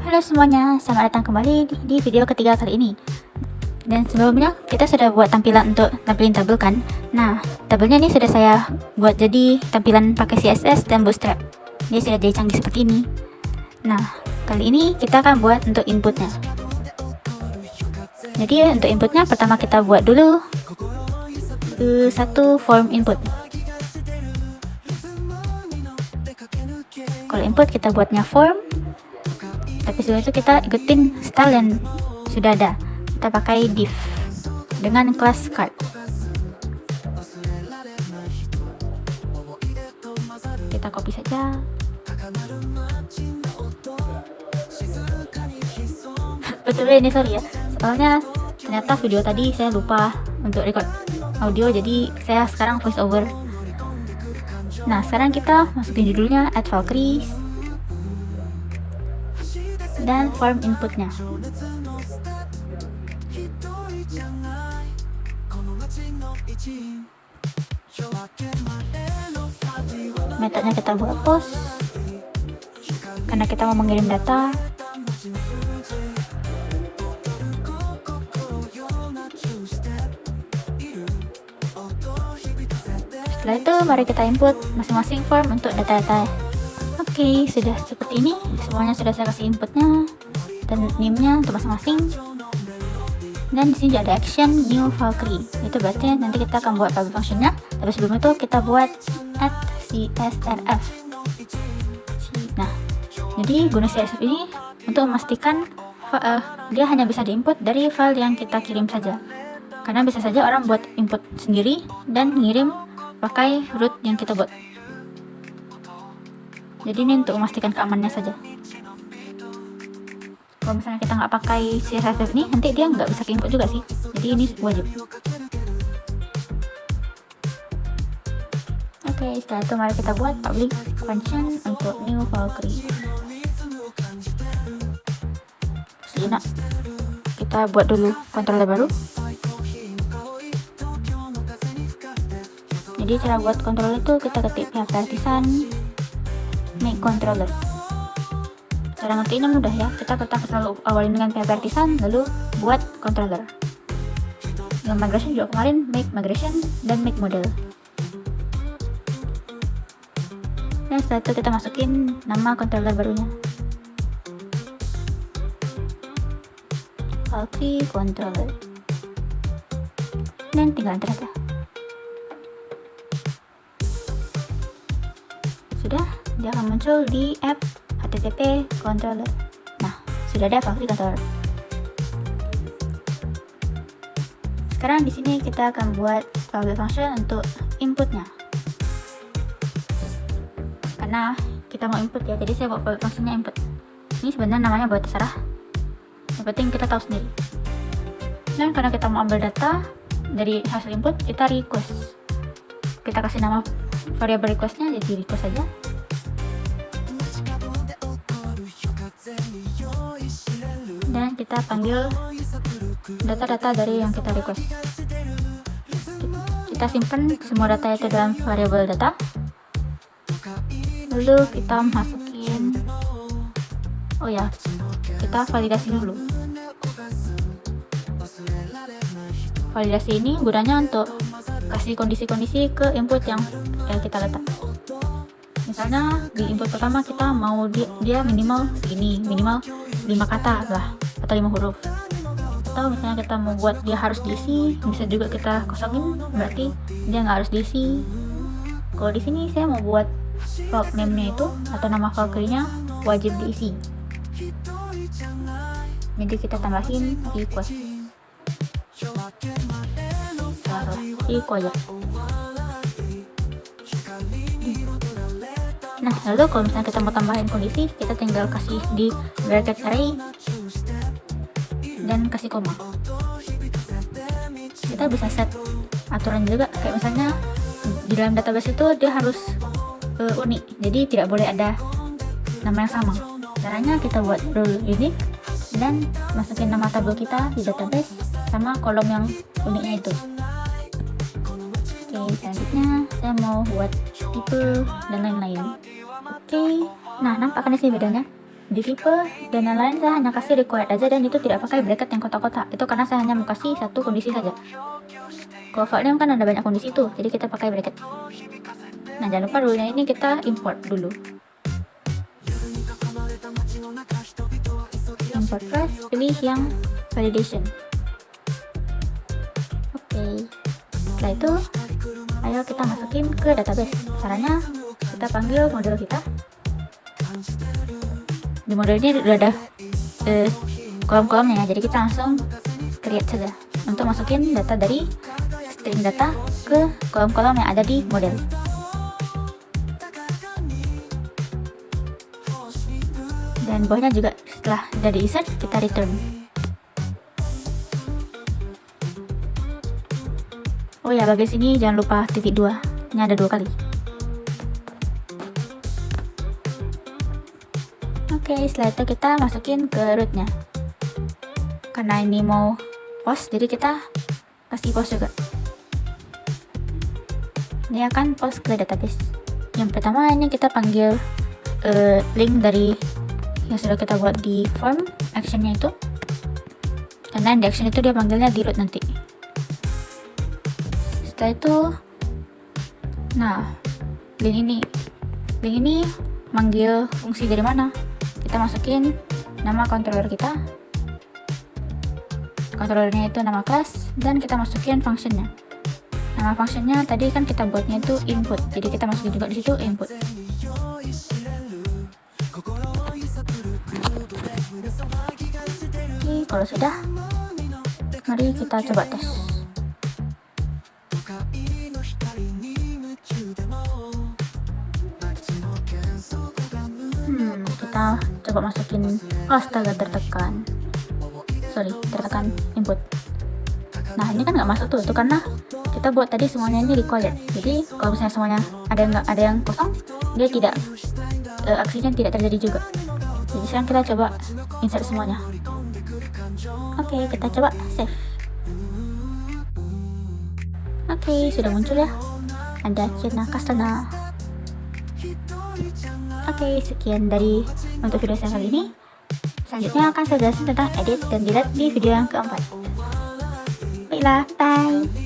Halo semuanya, selamat datang kembali di video ketiga kali ini. Dan sebelumnya kita sudah buat tampilan untuk tampilin tabel kan. Nah, tabelnya ini sudah saya buat jadi tampilan pakai CSS dan Bootstrap. Dia sudah jadi canggih seperti ini. Nah, kali ini kita akan buat untuk inputnya. Jadi untuk inputnya pertama kita buat dulu satu form input. Kalau input kita buatnya form, tapi sebelum itu kita ikutin style yang sudah ada. Kita pakai div dengan kelas card. Kita copy saja. Betul ini sorry ya, soalnya ternyata video tadi saya lupa untuk record audio, jadi saya sekarang voice over. Nah, sekarang kita masukin judulnya add Valkyries dan form inputnya. Metodenya kita buat post karena kita mau mengirim data. Setelah itu mari kita input masing-masing form untuk data-data. Oke, sudah seperti ini. Semuanya sudah saya kasih inputnya dan name-nya untuk masing-masing. Dan di sini ada action new Valkyrie. Itu berarti nanti kita akan buat public function-nya. Tapi sebelum itu kita buat add CSRF. Nah, jadi guna CSRF ini untuk memastikan dia hanya bisa diinput dari file yang kita kirim saja. Karena bisa saja orang buat input sendiri dan ngirim pakai root yang kita buat. Jadi ini untuk memastikan keamanannya saja. Kalau misalnya kita nggak pakai CSRF ini, nanti dia nggak bisa input juga sih. Jadi ini wajib. Oke, setelah itu mari kita buat public function untuk new Valkyrie. Nah, kita buat dulu controller baru. Jadi cara buat controller itu kita ketik php artisan make controller. Cara ngertiinnya mudah ya, kita selalu awalin dengan php artisan lalu buat controller. Yang migration juga kemarin make migration dan make model. Dan setelah itu kita masukin nama controller barunya, Valkyrie controller, dan tinggal enter aja. Sudah, dia akan muncul di app http controller. Nah, sudah ada Valkyrie controller. Sekarang di sini kita akan buat public function untuk inputnya. Karena kita mau input ya, jadi saya buat public functionnya input. Ini sebenarnya namanya buat terserah. Yang penting kita tahu sendiri. Dan karena kita mau ambil data dari hasil input, kita request. Kita kasih nama variable requestnya jadi request saja. Dan kita panggil data-data dari yang kita request. Kita simpan semua data itu dalam variable data. Lalu kita masukin, oh ya, kita validasi dulu. Validasi ini gunanya untuk kasih kondisi-kondisi ke input yang kita letak. Misalnya di input pertama kita mau dia minimal segini, minimal 5 kata lah atau 5 huruf. Atau misalnya kita mau buat dia harus diisi, bisa juga kita kosongin, berarti dia nggak harus diisi. Kalau di sini saya mau buat file name-nya itu atau nama Valkyrie-nya wajib diisi. Jadi kita tambahin request. Aja. Nah, lalu kalau misalnya kita mau tambahin kondisi, kita tinggal kasih di bracket array dan kasih koma. Kita bisa set aturan juga, kayak misalnya di dalam database itu dia harus unik, jadi tidak boleh ada nama yang sama. Caranya kita buat rule unique dan masukin nama tabel kita di database sama kolom yang uniknya itu. Oke, selanjutnya saya mau buat tipe dan lain-lain. Oke, nah nampak kan sih bedanya. di tipe dan lain-lain saya hanya kasih required aja, dan itu tidak pakai bracket yang kotak-kotak. Itu karena saya hanya mau kasih satu kondisi saja. Kalau file name kan ada banyak kondisi tuh, jadi kita pakai bracket. Nah, jangan lupa rule-nya ini kita import dulu. Import first, pilih yang validation. Oke. Setelah itu, ayo kita masukin ke database. Caranya kita panggil model kita. Di model ini udah ada kolom-kolomnya ya, jadi kita langsung create saja untuk masukin data dari string data ke kolom-kolom yang ada di model. Dan bawahnya juga setelah sudah di insert, kita return. Oh ya, bagian sini jangan lupa titik 2, ini ada 2 kali. Oke, setelah itu kita masukin ke rootnya. Karena ini mau post, jadi kita kasih post juga. Ini akan post ke database. Yang pertama ini kita panggil link dari yang sudah kita buat di form actionnya itu. Karena di action itu dia panggilnya di root nanti. Setelah itu, nah link ini manggil fungsi dari mana? Kita masukin nama controller kita. Controllernya itu nama class, dan kita masukin functionnya. Nama functionnya tadi kan kita buatnya itu input, jadi kita masukin juga di situ input. Oke, kalau sudah, mari kita coba tes. Kita coba masukin, astaga, tertekan input. Nah, ini kan nggak masuk tuh, itu karena kita buat tadi semuanya ini required. Jadi kalau misalnya semuanya ada yang kosong, dia tidak aksinya tidak terjadi juga. Jadi sekarang kita coba insert semuanya. Oke, kita coba save. Oke, sudah muncul ya, ada Kina Kastana. Oke, sekian dari untuk video saya kali ini. Selanjutnya akan saya jelasin tentang edit dan delete di video yang keempat. Baiklah, bye.